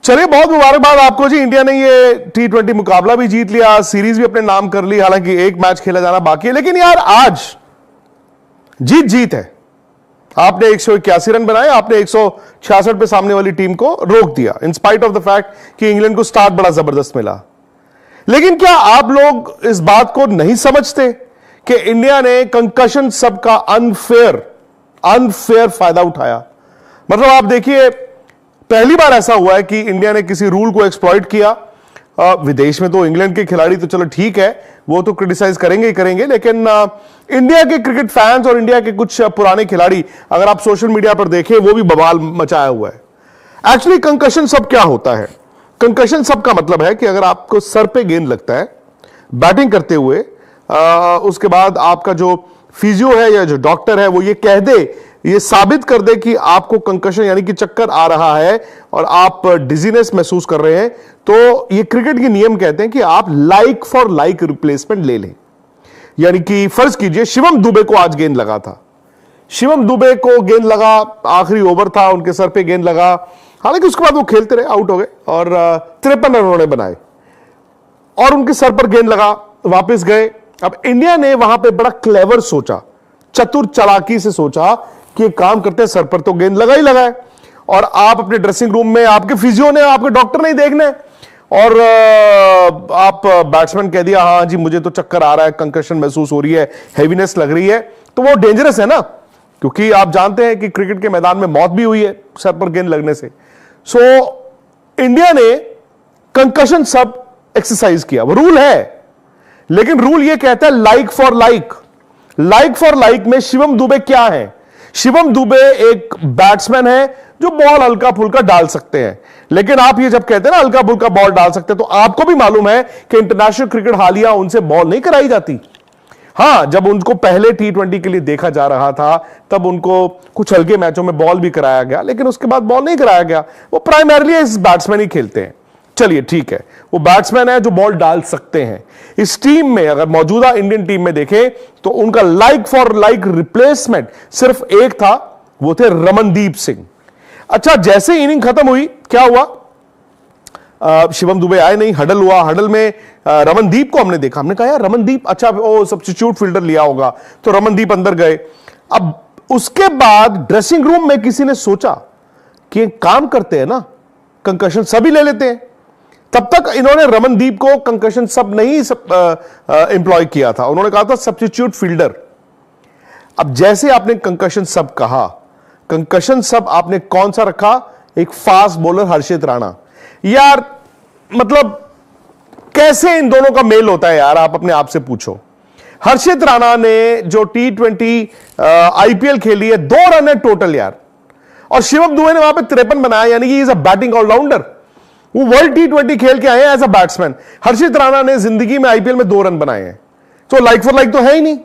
चलिए, बहुत मुबारकबाद आपको जी। इंडिया ने ये T20 मुकाबला भी जीत लिया, सीरीज भी अपने नाम कर ली। हालांकि एक मैच खेला जाना बाकी है, लेकिन यार आज जीत है। आपने 181 रन बनाए, आपने 166 पे सामने वाली टीम को रोक दिया, in spite of the fact कि इंग्लैंड को स्टार्ट बड़ा जबरदस्त मिला। लेकिन क्या आप लोग इस बात को नहीं समझते कि इंडिया ने कंकशन सब का अनफेयर फायदा उठाया? मतलब आप देखिए, पहली बार ऐसा हुआ है कि इंडिया ने किसी रूल को एक्सप्लॉइट किया। विदेश में तो इंग्लैंड के खिलाड़ी तो चलो ठीक है, वो तो क्रिटिसाइज करेंगे ही करेंगे, लेकिन इंडिया के क्रिकेट फैंस और इंडिया के कुछ पुराने खिलाड़ी, अगर आप सोशल मीडिया पर देखें, वो भी बवाल मचाया हुआ है। एक्चुअली कंकशन सब क्या होता है? कंकशन सब का मतलब है कि अगर आपको सर पे गेंद लगता है बैटिंग करते हुए, उसके बाद आपका जो फिजियो है या जो डॉक्टर है वो ये कह दे, ये साबित कर दे कि आपको कंकशन यानी कि चक्कर आ रहा है और आप डिजीनेस महसूस कर रहे हैं, तो ये क्रिकेट के नियम कहते हैं कि आप लाइक फॉर लाइक रिप्लेसमेंट ले लें। यानी कि फर्ज कीजिए शिवम दुबे को आज गेंद लगा था, शिवम दुबे को गेंद लगा, आखिरी ओवर था, उनके सर पे गेंद लगा। हालांकि उसके बाद वो खेलते रहे, आउट हो गए और 53 रन उन्होंने बनाए और उनके सर पर गेंद लगा, वापस गए। अब इंडिया ने वहां पे बड़ा क्लेवर सोचा, चतुर चालाकी से सोचा कि काम करते हैं, सर पर तो गेंद लगा ही लगा है और आप अपने ड्रेसिंग रूम में, आपके फिजियो ने, आपके डॉक्टर नहीं देखने, और आप बैट्समैन कह दिया हाँ जी मुझे तो चक्कर आ रहा है, कंकशन महसूस हो रही है, हेवीनेस लग रही है, तो वो डेंजरस है ना, क्योंकि आप जानते हैं कि क्रिकेट के मैदान में मौत भी हुई है सर पर गेंद लगने से। सो इंडिया ने कंकशन सब एक्सरसाइज किया, वो रूल है, लेकिन रूल ये कहता है like for like. Like for like में शिवम दुबे क्या है? शिवम दुबे एक बैट्समैन है जो बॉल हल्का फुल्का डाल सकते हैं, लेकिन आप ये जब कहते हैं ना हल्का फुल्का बॉल डाल सकते हैं, तो आपको भी मालूम है कि इंटरनेशनल क्रिकेट हालिया उनसे बॉल नहीं कराई जाती। हां, जब उनको पहले T20 के लिए देखा जा रहा था तब उनको कुछ हल्के मैचों में बॉल भी कराया गया, लेकिन उसके बाद बॉल नहीं कराया गया। वो प्राइमरली इस बैट्समैन ही खेलते हैं। चलिए ठीक है, वो बैट्समैन है जो बॉल डाल सकते हैं। इस टीम में अगर मौजूदा इंडियन टीम में देखें तो उनका लाइक फॉर लाइक रिप्लेसमेंट सिर्फ एक था, वो थे रमनदीप सिंह। अच्छा, जैसे इनिंग खत्म हुई क्या हुआ? शिवम दुबे आए नहीं, हडल हुआ, हडल में रमनदीप को हमने देखा, हमने कहा यार रमनदीप, अच्छा वो सब्स्टिट्यूट फील्डर लिया होगा, तो रमनदीप अंदर गए। अब उसके बाद ड्रेसिंग रूम में किसी ने सोचा कि काम करते हैं ना, कंकशन सभी ले लेते हैं। तब तक इन्होंने रमनदीप को कंकशन सब नहीं एम्प्लॉय किया था, उन्होंने कहा था सब्स्टिट्यूट फील्डर। अब जैसे आपने कंकशन सब कहा, कंकशन सब आपने कौन सा रखा? एक फास्ट बॉलर हर्षित राणा। यार मतलब कैसे इन दोनों का मेल होता है यार, आप अपने आप से पूछो। हर्षित राणा ने जो T20 IPL खेली है, 2 रन है टोटल यार, और शिवम दुबे ने वहां पे 53 बनाया, यानी कि इज अ बैटिंग ऑलराउंडर। वो वर्ल्ड T20 खेल के आए हैं एज अ बैट्समैन। हर्षित राणा ने जिंदगी में IPL में 2 रन बनाए हैं, तो लाइक फॉर लाइक तो है ही नहीं।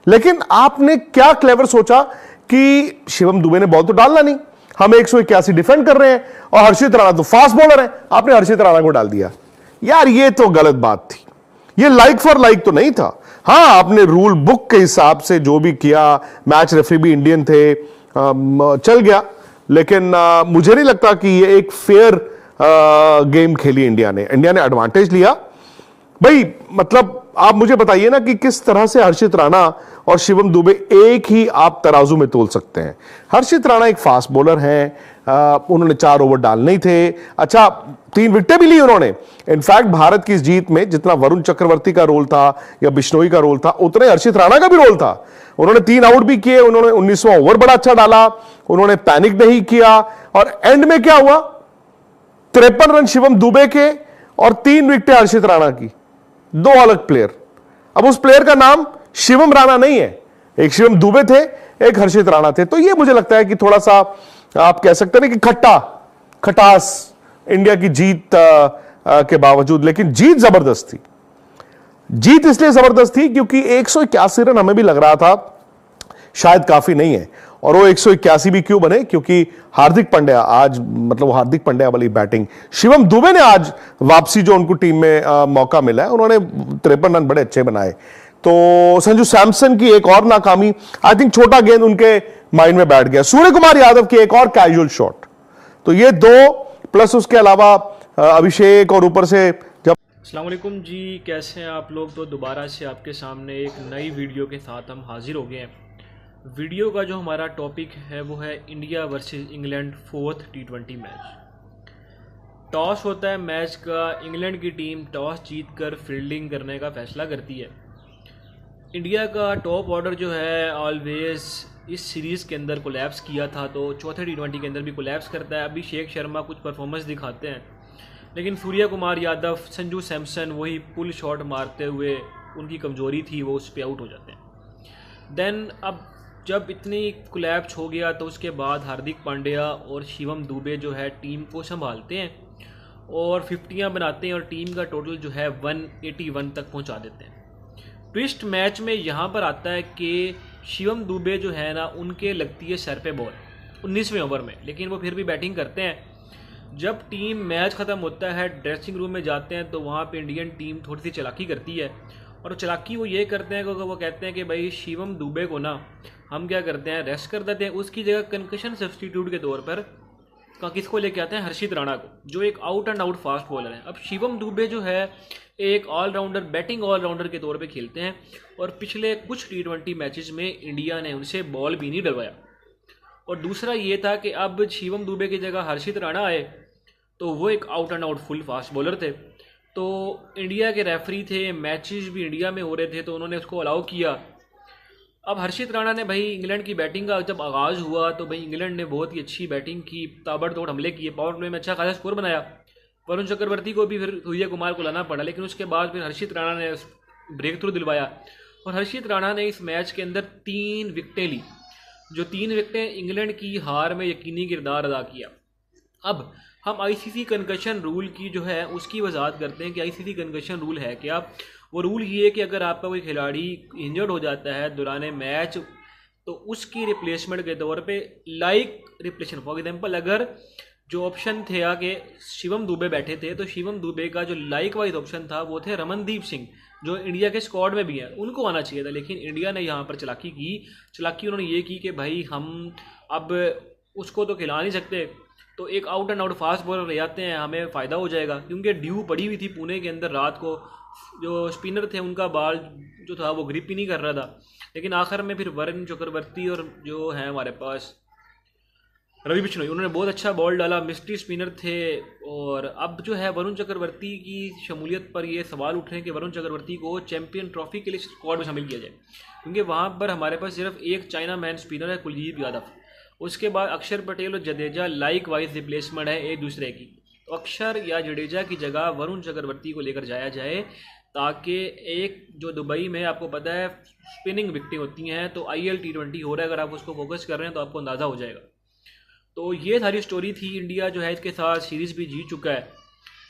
लेकिन आपने क्या क्लेवर सोचा कि शिवम दुबे ने बॉल तो डालना नहीं, हम 181 डिफेंड कर रहे हैं और हर्षित राणा तो फास्ट बॉलर है, आपने हर्षित राणा को डाल दिया। यार ये तो गलत बात थी, ये लाइक फॉर लाइक तो नहीं था। हां, आपने रूल बुक के हिसाब से जो भी किया, मैच रेफरी भी इंडियन थे, चल गया, लेकिन मुझे नहीं लगता कि ये एक फेयर गेम खेली इंडिया ने एडवांटेज लिया भाई। मतलब आप मुझे बताइए ना कि किस तरह से हर्षित राणा और शिवम दुबे एक ही आप तराजू में तोल सकते हैं। हर्षित राणा एक फास्ट बॉलर हैं, उन्होंने 4 ओवर डालने ही थे, अच्छा 3 विकेटें भी ली उन्होंने। इनफैक्ट भारत की इस जीत में जितना वरुण चक्रवर्ती का रोल था या बिश्नोई का रोल था, उतने हर्षित राणा का भी रोल था। उन्होंने 3 आउट भी किए, उन्होंने 19वां ओवर बड़ा अच्छा डाला, उन्होंने पैनिक नहीं किया, और एंड में क्या हुआ? 53 रन शिवम दुबे के और 3 विकेटें हर्षित राणा की, 2 अलग प्लेयर। अब उस प्लेयर का नाम शिवम राणा नहीं है, एक शिवम दुबे थे, एक हर्षित राणा थे। तो ये मुझे लगता है कि थोड़ा सा आप कह सकते हैं कि खटास इंडिया की जीत के बावजूद, लेकिन जीत जबरदस्त थी। जीत इसलिए जबरदस्त थी क्योंकि 181 रन हमें भी लग रहा था शायद काफी नहीं है, और वो 181 भी क्यों बने? क्योंकि हार्दिक पांड्या आज, मतलब हार्दिक पांड्या वाली बैटिंग, शिवम दुबे ने आज वापसी जो उनको टीम में मौका मिला है, उन्होंने 53 रन बड़े अच्छे बनाए। तो संजू सैमसन की एक और नाकामी, आई थिंक छोटा गेंद उनके माइंड में बैठ गया। सूर्य कुमार यादव की एक और कैजुअल शॉट, तो ये दो प्लस उसके अलावा अभिषेक और ऊपर से जब। अस्सलाम वालेकुम जी, कैसे हैं आप लोग। तो दोबारा से आपके सामने एक नई वीडियो के साथ हम हाजिर हो गए हैं। वीडियो का जो हमारा टॉपिक है वो है India versus England 4th T20 match. Toss होता है मैच का, इंग्लैंड की टीम टॉस जीतकर फील्डिंग करने का फैसला करती है। इंडिया का टॉप ऑर्डर जो है ऑलवेज इस सीरीज़ के अंदर कोलैप्स किया था, तो चौथे T20 के अंदर भी कोलैप्स करता है। अभिषेक शर्मा कुछ परफॉर्मेंस दिखाते हैं, लेकिन सूर्य कुमार यादव, संजू सैमसन वही पुल शॉट मारते हुए उनकी कमज़ोरी थी, वो उस पर आउट हो जाते हैं। देन अब जब इतनी कोलैप्स हो गया तो उसके बाद हार्दिक पांड्या और शिवम दुबे जो है टीम को संभालते हैं और 50 बनाते हैं और टीम का टोटल जो है 181 तक पहुंचा देते हैं। ट्विस्ट मैच में यहाँ पर आता है कि शिवम दुबे जो है ना, उनके लगती है सर पे बॉल 19वें ओवर में, लेकिन वो फिर भी बैटिंग करते हैं। जब टीम मैच ख़त्म होता है, ड्रेसिंग रूम में जाते हैं तो वहाँ पे इंडियन टीम थोड़ी सी चालाकी करती है, और चालाकी वो ये करते हैं कि वो कहते हैं कि भाई शिवम दुबे को ना हम क्या करते हैं, रेस्ट कर देते हैं। उसकी जगह कंकशन सब्स्टिट्यूट के तौर पर किसको लेके आते हैं, हर्षित राणा को, जो एक out and out fast bowler है। अब शिवम दुबे जो है एक ऑलराउंडर, बैटिंग ऑलराउंडर के तौर पे खेलते हैं, और पिछले कुछ T20 मैचेस में इंडिया ने उनसे बॉल भी नहीं डलवाया। और दूसरा ये था कि अब शिवम दुबे की जगह हर्षित राणा आए तो वो एक out and out full fast bowler थे। तो इंडिया के रेफरी थे, मैचेस भी इंडिया में हो रहे थे, तो उन्होंने उसको अलाउ किया। अब हर्षित राणा ने भाई इंग्लैंड की बैटिंग का जब आगाज़ हुआ तो भाई इंग्लैंड ने बहुत ही अच्छी बैटिंग की, ताबड़तोड़ हमले किए, पावर प्ले में अच्छा खासा स्कोर बनाया। वरुण चक्रवर्ती को भी फिर सूर्य कुमार को लाना पड़ा, लेकिन उसके बाद फिर हर्षित राणा ने ब्रेक थ्रू दिलवाया और हर्षित राणा ने इस मैच के अंदर 3 विकेटें ली, जो 3 विकेटें इंग्लैंड की हार में यकीनी किरदार अदा किया। अब हम आईसीसी कंकशन रूल की जो है उसकी वजाहत करते हैं कि आईसीसी कंकशन रूल है क्या। वो रूल ये है कि अगर आपका कोई खिलाड़ी इंजर्ड हो जाता है दौरान मैच, तो उसकी रिप्लेसमेंट के तौर पे लाइक रिप्लेसमेंट, फॉर एग्जांपल अगर जो ऑप्शन थे आगे शिवम दुबे बैठे थे, तो शिवम दुबे का जो लाइक वाइज ऑप्शन था वो थे रमनदीप सिंह, जो इंडिया के स्क्वाड में भी हैं, उनको आना चाहिए था। लेकिन इंडिया ने यहाँ पर चालाकी उन्होंने ये की कि भाई हम अब उसको तो खिला नहीं सकते, तो एक out and out fast bowler ले आते हैं, हमें फ़ायदा हो जाएगा। क्योंकि ड्यू पड़ी हुई थी पुणे के अंदर रात को, जो स्पिनर थे उनका बॉल जो था वो ग्रिप ही नहीं कर रहा था। लेकिन आखिर में फिर वरुण चक्रवर्ती और जो है हमारे पास रवि बिश्नोई, उन्होंने बहुत अच्छा बॉल डाला, मिस्ट्री स्पिनर थे। और अब जो है वरुण चक्रवर्ती की शमूलियत पर ये सवाल उठ रहे हैं कि वरुण चक्रवर्ती को चैंपियन ट्रॉफी के लिए स्क्वाड में शामिल किया जाए, क्योंकि वहाँ पर हमारे पास सिर्फ एक चाइना मैन स्पिनर है, कुलदीप यादव। उसके बाद अक्षर पटेल और जडेजा लाइक वाइज रिप्लेसमेंट है एक दूसरे की, तो अक्षर या जडेजा की जगह वरुण चक्रवर्ती को लेकर जाया जाए, ताकि एक जो दुबई में आपको पता है स्पिनिंग विकेटें होती हैं, तो IL T20 हो रहा है, अगर आप उसको फोकस कर रहे हैं तो आपको अंदाज़ा हो जाएगा। तो ये सारी स्टोरी थी। इंडिया जो है इसके साथ सीरीज़ भी जीत चुका है।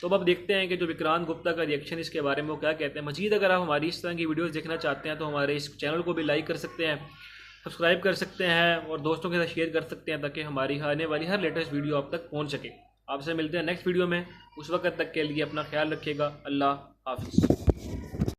तो अब देखते हैं कि जो विक्रांत गुप्ता का रिएक्शन इसके बारे में वो क्या कहते हैं। मजीद अगर आप हमारी इस तरह की वीडियोस देखना चाहते हैं तो हमारे इस चैनल को भी लाइक कर सकते हैं, सब्सक्राइब कर सकते हैं और दोस्तों के साथ शेयर कर सकते हैं, ताकि हमारी आने वाली हर लेटेस्ट वीडियो आप तक पहुँच सके। आपसे मिलते हैं नेक्स्ट वीडियो में, उस वक्त तक के लिए अपना ख्याल रखिएगा। अल्लाह हाफिज़।